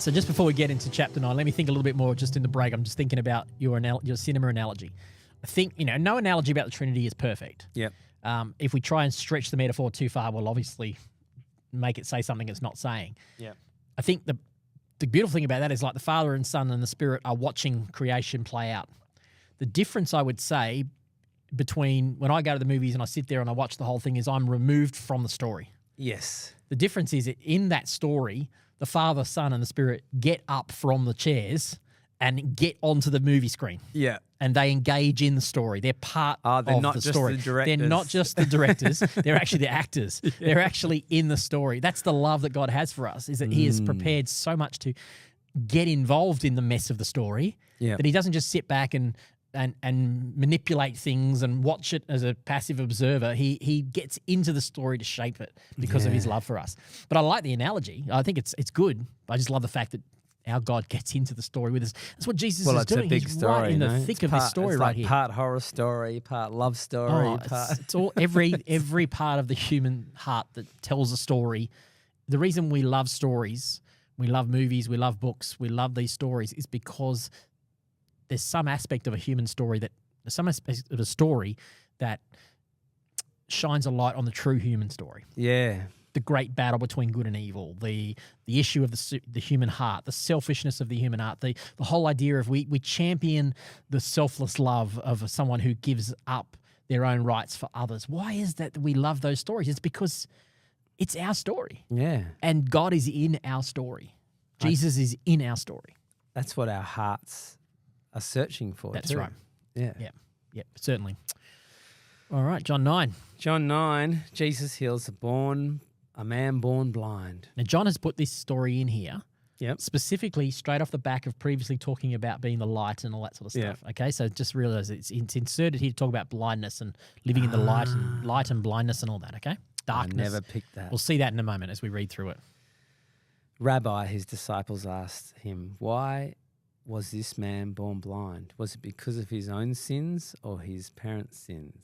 So just before we get into chapter 9, let me think a little bit more just in the break. I'm just thinking about your cinema analogy. I think, no analogy about the Trinity is perfect. Yep. If we try and stretch the metaphor too far, we'll obviously make it say something it's not saying. Yeah. I think the beautiful thing about that is like the Father and Son and the Spirit are watching creation play out. The difference, I would say, between when I go to the movies and I sit there and I watch the whole thing is I'm removed from the story. Yes. The difference is that in that story, the Father, Son, and the Spirit get up from the chairs and get onto the movie screen. Yeah. And they engage in the story. They're part of not the just story. the directors. They're not just the directors. They're actually the actors. Yeah. They're actually in the story. That's the love that God has for us, is that he has prepared so much to get involved in the mess of the story that he doesn't just sit back and manipulate things and watch it as a passive observer. He gets into the story to shape it because of his love for us. But I like the analogy. I think it's good. I just love the fact that our God gets into the story with us. That's what Jesus is doing. A big He's story, right in the thick of this story right here. Part horror story, part love story. It's all every part of the human heart that tells a story. The reason we love stories, we love movies, we love books, we love these stories is because there's some aspect of a human story that shines a light on the true human story. Yeah. The great battle between good and evil, the issue of the human heart, the selfishness of the human heart, the whole idea of we champion the selfless love of someone who gives up their own rights for others. Why is that we love those stories? It's because it's our story. Yeah. And God is in our story. Jesus is in our story. That's what our hearts are searching for. That's too. right. Yeah. Yeah, certainly. All right, John 9. John 9, Jesus heals a man born blind. Now, John has put this story in here specifically straight off the back of previously talking about being the light and all that sort of stuff. Yeah. Okay, so just realize it's inserted here to talk about blindness and living in the light and blindness and all that, okay? Darkness. I never picked that. We'll see that in a moment as we read through it. Rabbi, his disciples asked him, why was this man born blind? Was it because of his own sins or his parents' sins?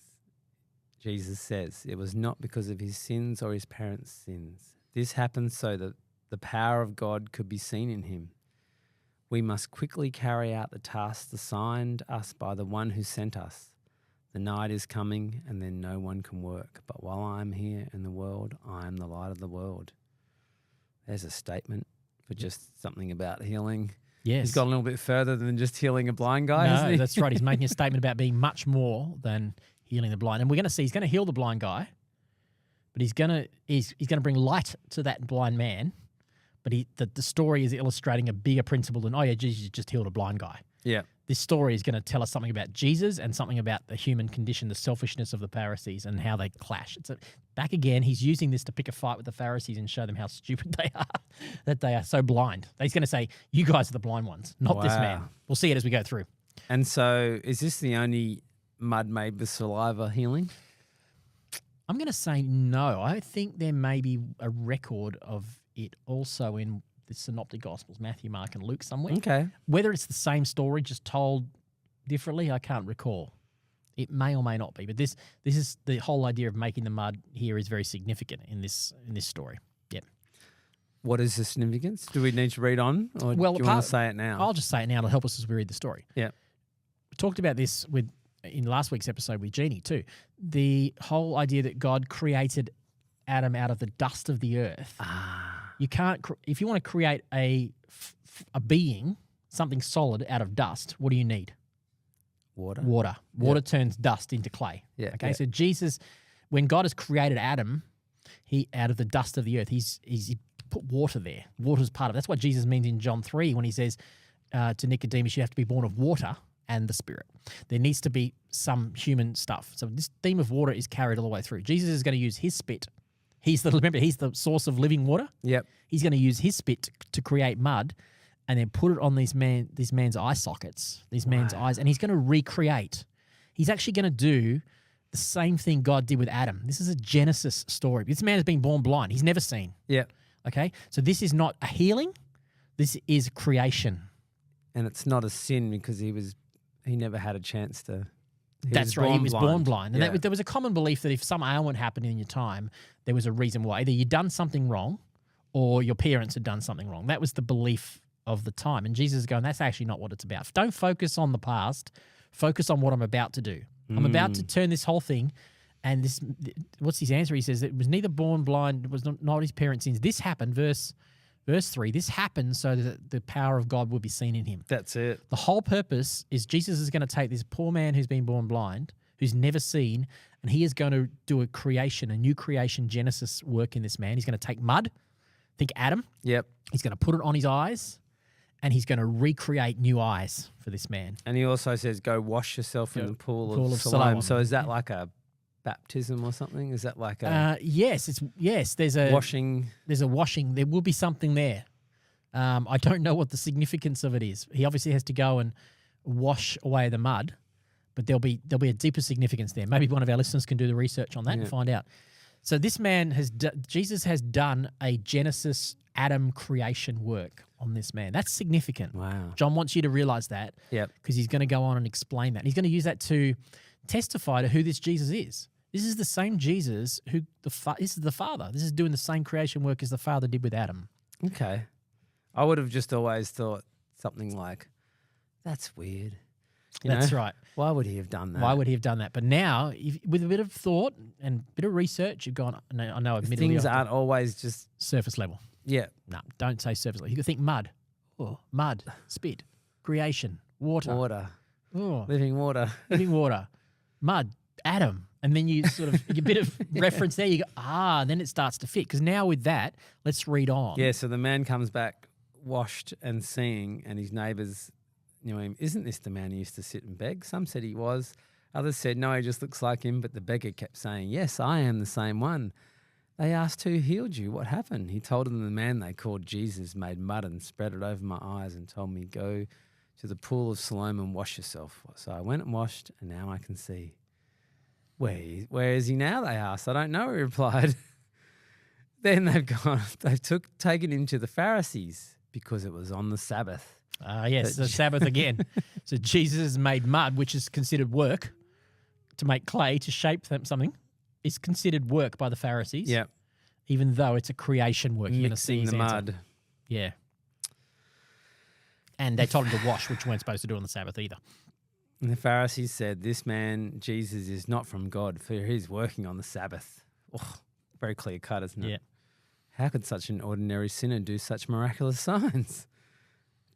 Jesus says, it was not because of his sins or his parents' sins. This happened so that the power of God could be seen in him. We must quickly carry out the tasks assigned us by the one who sent us. The night is coming and then no one can work. But while I am here in the world, I am the light of the world. There's a statement for just something about healing. Yes. He's gone a little bit further than just healing a blind guy, hasn't he? That's right. He's making a statement about being much more than healing the blind. And we're going to see he's going to heal the blind guy, but he's going to bring light to that blind man. But the story is illustrating a bigger principle than, Jesus just healed a blind guy. Yeah. This story is going to tell us something about Jesus and something about the human condition, the selfishness of the Pharisees and how they clash. Back again, he's using this to pick a fight with the Pharisees and show them how stupid they are, that they are so blind. He's going to say, you guys are the blind ones, not this man. We'll see it as we go through. And so is this the only mud made with saliva healing? I'm going to say no. I think there may be a record of it also in the Synoptic Gospels, Matthew, Mark, and Luke somewhere. Okay. Whether it's the same story, just told differently, I can't recall. It may or may not be. But this is the whole idea of making the mud here is very significant in this story. Yep. What is the significance? Do we need to read on, or do you want to say it now? I'll just say it now to help us as we read the story. Yeah. We talked about this in last week's episode with Jeanie too. The whole idea that God created Adam out of the dust of the earth. You can't, if you want to create a being, something solid out of dust, what do you need? Water. Water turns dust into clay. Yeah. Okay. Yeah. So Jesus, when God has created Adam, he out of the dust of the earth, he put water there. Water's part of it. That's what Jesus means in John 3 when he says to Nicodemus, you have to be born of water and the Spirit. There needs to be some stuff. So this theme of water is carried all the way through. Jesus is going to use his spit. Remember, he's the source of living water. Yep. He's going to use his spit to create mud and then put it on this man's eye sockets, man's eyes, and he's going to recreate. He's actually going to do the same thing God did with Adam. This is a Genesis story. This man has been born blind. He's never seen. Yeah. Okay? So this is not a healing. This is creation. And it's not a sin because he never had a chance to. That's right. He was born blind. And there was a common belief that if some ailment happened in your time, there was a reason why. Either you'd done something wrong or your parents had done something wrong. That was the belief of the time. And Jesus is going, that's actually not what it's about. Don't focus on the past. Focus on what I'm about to do. I'm about to turn this whole thing. And this, what's his answer? He says, it was neither born blind, it was not his parents' sins. This happened, verse 3, this happened so that the power of God would be seen in him. That's it. The whole purpose is Jesus is going to take this poor man who's been born blind, who's never seen, and he is going to do a new creation, Genesis work in this man. He's going to take mud, think Adam. Yep. He's going to put it on his eyes, and he's going to recreate new eyes for this man. And he also says, go wash yourself in the pool of Siloam. Siloam. So is that like a baptism or something? Is that like a yes, there's a washing? There's a washing. There will be something there. I don't know what the significance of it is. He obviously has to go and wash away the mud, but there'll be a deeper significance there. Maybe one of our listeners can do the research on that and find out. So this man Jesus has done a Genesis Adam creation work on this man. That's significant. Wow. John wants you to realize that. Yep. Because he's going to go on and explain that. He's going to use that to testify to who this Jesus is. This is the same Jesus who this is the Father. This is doing the same creation work as the Father did with Adam. Okay. I would have just always thought something like, that's weird. That's right. Why would he have done that? Why would he have done that? But now, with a bit of thought and a bit of research, you've gone, no, I know admittedly. Things aren't always just surface level. Yeah. No, don't say surface level. You can think mud. Oh, mud, spit, creation, water. Oh, Living water. living water, mud, Adam. And then you sort of, a bit of reference there, you go, then it starts to fit. Because now with that, let's read on. Yeah, so the man comes back washed and seeing, and his neighbours knew him. Isn't this the man who used to sit and beg? Some said he was. Others said, no, he just looks like him. But the beggar kept saying, yes, I am the same one. They asked, who healed you? What happened? He told them the man they called Jesus made mud and spread it over my eyes and told me, go to the pool of Siloam and wash yourself. So I went and washed, and now I can see. Where is he now? They asked. I don't know, he replied. Then they've taken him to the Pharisees because it was on the Sabbath. Yes, the Sabbath again. So Jesus made mud, which is considered work, to make clay, to shape something, is considered work by the Pharisees. Yeah. Even though it's a creation work. You're Mixing the mud. Yeah. And they told him to wash, which you weren't supposed to do on the Sabbath either. And the Pharisees said, this man, Jesus, is not from God, for he's working on the Sabbath. Oh, very clear cut, isn't it? Yeah. How could such an ordinary sinner do such miraculous signs?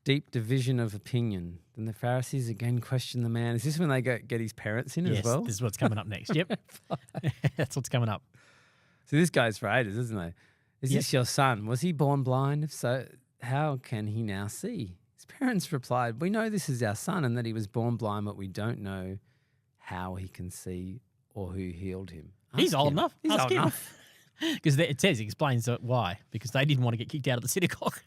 Deep division of opinion. Then the Pharisees again question the man. Is this when they get his parents in as well? Yes, this is what's coming up next. Yep. That's what's coming up. So this goes for ages, isn't it? Is this your son? Was he born blind? If so, how can he now see? His parents replied, we know this is our son and that he was born blind, but we don't know how he can see or who healed him. He's old enough. He's old enough. Because it says, he explains why. Because they didn't want to get kicked out of the synagogue.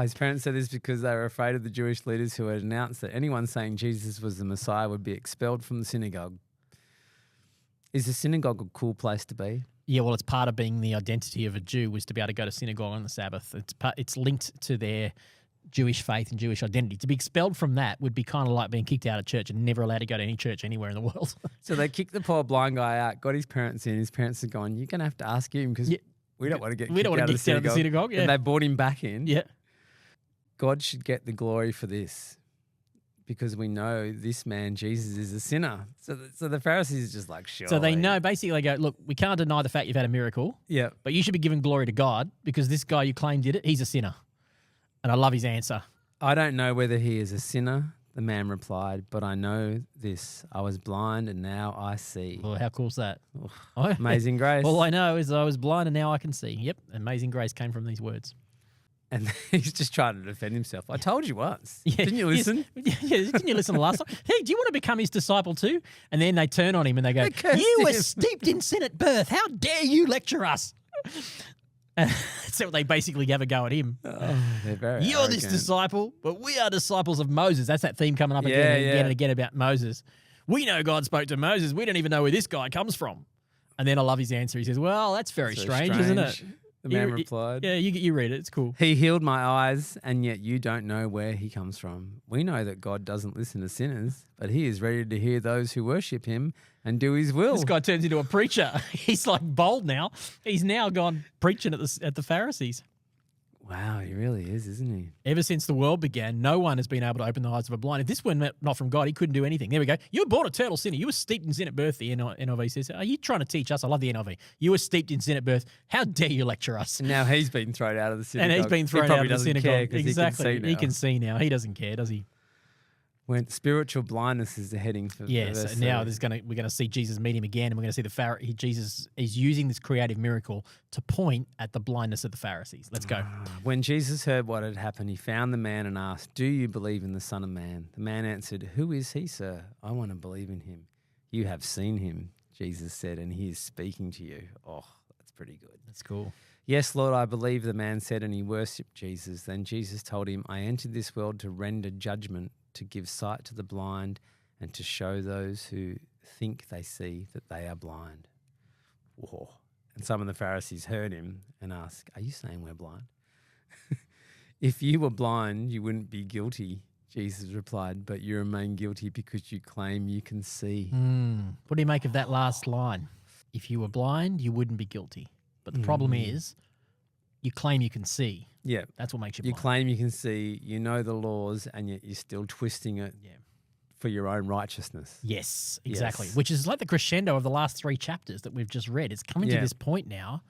His parents said this because they were afraid of the Jewish leaders who had announced that anyone saying Jesus was the Messiah would be expelled from the synagogue. Is the synagogue a cool place to be? Yeah, well, it's part of being the identity of a Jew was to be able to go to synagogue on the Sabbath. It's linked to their Jewish faith and Jewish identity. To be expelled from that would be kind of like being kicked out of church and never allowed to go to any church anywhere in the world. So they kicked the poor blind guy out, got his parents in. His parents are gone, you're going to have to ask him because we don't want to get kicked out of the synagogue. Yeah. And they brought him back in. Yeah. God should get the glory for this because we know this man, Jesus, is a sinner. So the Pharisees are just like, sure. So they know, basically they go, look, we can't deny the fact you've had a miracle. Yeah. But you should be giving glory to God because this guy you claim did it, he's a sinner. And I love his answer. I don't know whether he is a sinner, the man replied, but I know this. I was blind and now I see. Well, how cool is that? Amazing grace. All I know is I was blind and now I can see. Yep, amazing grace came from these words. And he's just trying to defend himself. I told you once. Yeah, didn't you listen? Didn't you listen the last time? Hey, do you want to become his disciple too? And then they turn on him and they go, you were steeped in sin at birth. How dare you lecture us? So they basically have a go at him. Oh, they're very You're arrogant. this disciple, but we are disciples of Moses. That's that theme coming up again and again about Moses. We know God spoke to Moses. We don't even know where this guy comes from. And then I love his answer. He says, well, that's very strange, isn't it? The man replied. Yeah, you read it. It's cool. He healed my eyes, and yet you don't know where he comes from. We know that God doesn't listen to sinners, but he is ready to hear those who worship him and do his will. This guy turns into a preacher. He's like bold now. He's now gone preaching at the Pharisees. Wow, he really is, isn't he? Ever since the world began, no one has been able to open the eyes of a blind. If this were not from God, he couldn't do anything. There we go. You were born a eternal sinner. You were steeped in sin at birth, the NIV says. Are you trying to teach us? I love the NIV. You were steeped in sin at birth. How dare you lecture us? And now he's been thrown out of the synagogue. And he's been thrown out of the synagogue. Exactly. He can see now. He doesn't care, does he? When spiritual blindness is the heading for so now we're going to see Jesus meet him again, and we're going to see Jesus is using this creative miracle to point at the blindness of the Pharisees. Let's go. When Jesus heard what had happened, he found the man and asked, "Do you believe in the Son of Man?" The man answered, "Who is he, sir? I want to believe in him." "You have seen him," Jesus said, "and he is speaking to you." Oh, that's pretty good. That's cool. "Yes, Lord, I believe," the man said, and he worshipped Jesus. Then Jesus told him, "I entered this world to render judgment, to give sight to the blind, and to show those who think they see that they are blind." Whoa. And some of the Pharisees heard him and asked, "Are you saying we're blind?" "If you were blind, you wouldn't be guilty," Jesus replied, "but you remain guilty because you claim you can see." What do you make of that last line? If you were blind, you wouldn't be guilty. But the problem is, you claim you can see. Yeah. That's what makes you You blind. claim you can see, you know the laws, and yet you're still twisting it for your own righteousness. Yes, exactly. Yes. Which is like the crescendo of the last 3 chapters that we've just read. It's coming to this point now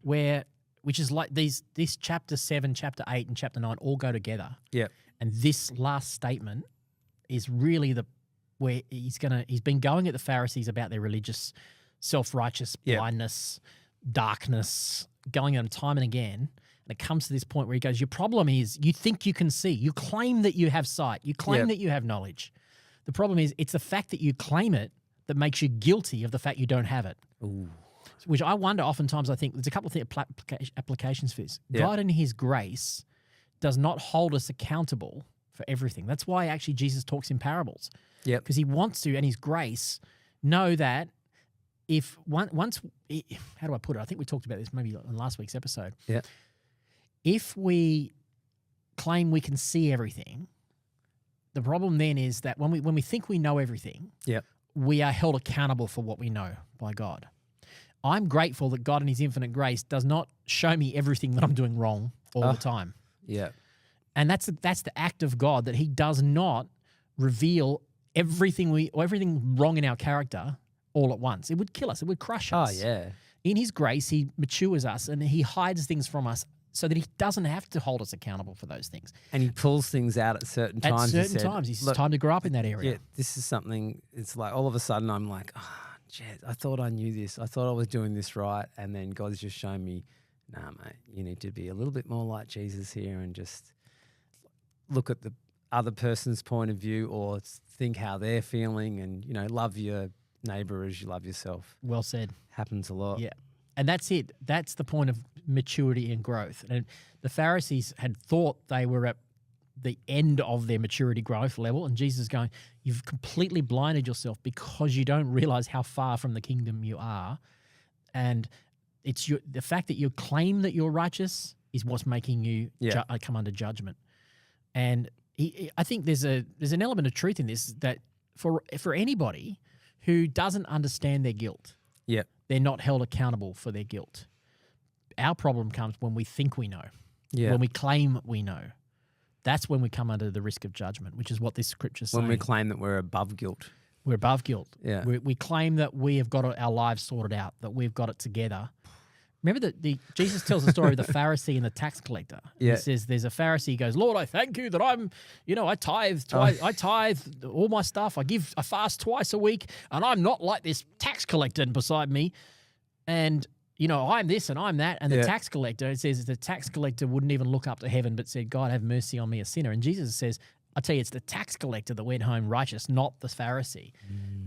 which is like this chapter 7, chapter 8, and chapter 9 all go together. Yeah. And this last statement is really where he's been going at the Pharisees about their religious, self-righteous blindness, darkness, going on time and again. And it comes to this point where he goes, your problem is you think you can see. You claim that you have sight. You claim that you have knowledge. The problem is it's the fact that you claim it that makes you guilty of the fact you don't have it. Ooh. Which I wonder oftentimes, I think there's a couple of applications for this. God in his grace does not hold us accountable for everything. That's why actually Jesus talks in parables. Yeah. Because he wants to, and his grace, know that if once, how do I put it? I think we talked about this maybe in last week's episode. Yeah. If we claim we can see everything, the problem then is that when we think we know everything, we are held accountable for what we know by God. I'm grateful that God in his infinite grace does not show me everything that I'm doing wrong all the time. Yeah. And that's the act of God, that he does not reveal everything wrong in our character all at once. It would kill us. It would crush us. Oh, yeah. In his grace, he matures us and he hides things from us so that he doesn't have to hold us accountable for those things. And he pulls things out at certain times. At certain times. It's time to grow up in that area. Yeah, this is something, it's like all of a sudden I'm like, I thought I knew this. I thought I was doing this right. And then God's just shown me, nah, mate, you need to be a little bit more like Jesus here and just look at the other person's point of view or think how they're feeling and, love your neighbor as you love yourself. Well said. Happens a lot. Yeah. And that's it. That's the point of maturity and growth. And the Pharisees had thought they were at the end of their maturity growth level. And Jesus is going, you've completely blinded yourself because you don't realize how far from the kingdom you are. And it's the fact that you claim that you're righteous is what's making you come under judgment. And I think there's an element of truth in this, that for anybody who doesn't understand their guilt, they're not held accountable for their guilt. Our problem comes when we think we know, when we claim we know. That's when we come under the risk of judgment, which is what this scripture's saying. When we claim that we're above guilt. We're above guilt. Yeah. We claim that we have got our lives sorted out, that we've got it together. Remember that Jesus tells the story of the Pharisee and the tax collector. Yeah. He says there's a Pharisee who goes, Lord, I thank you that I'm, I tithe I tithe all my stuff. I fast twice a week, and I'm not like this tax collector beside me. And, I'm this and I'm that. And the tax collector, it says the tax collector wouldn't even look up to heaven but said, God, have mercy on me, a sinner. And Jesus says, I tell you, it's the tax collector that went home righteous, not the Pharisee.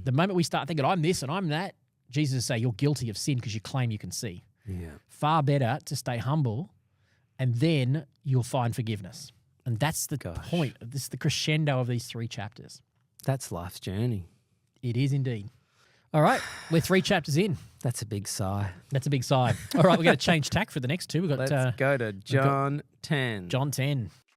The moment we start thinking, I'm this and I'm that, Jesus will say, you're guilty of sin because you claim you can see. Yeah. Far better to stay humble, and then you'll find forgiveness. And that's the point. This is the crescendo of these 3 chapters. That's life's journey. It is indeed. All right, we're 3 chapters in. That's a big sigh. That's a big sigh. All right, we're going to change tack for the next 2. Let's go to John 10. John 10.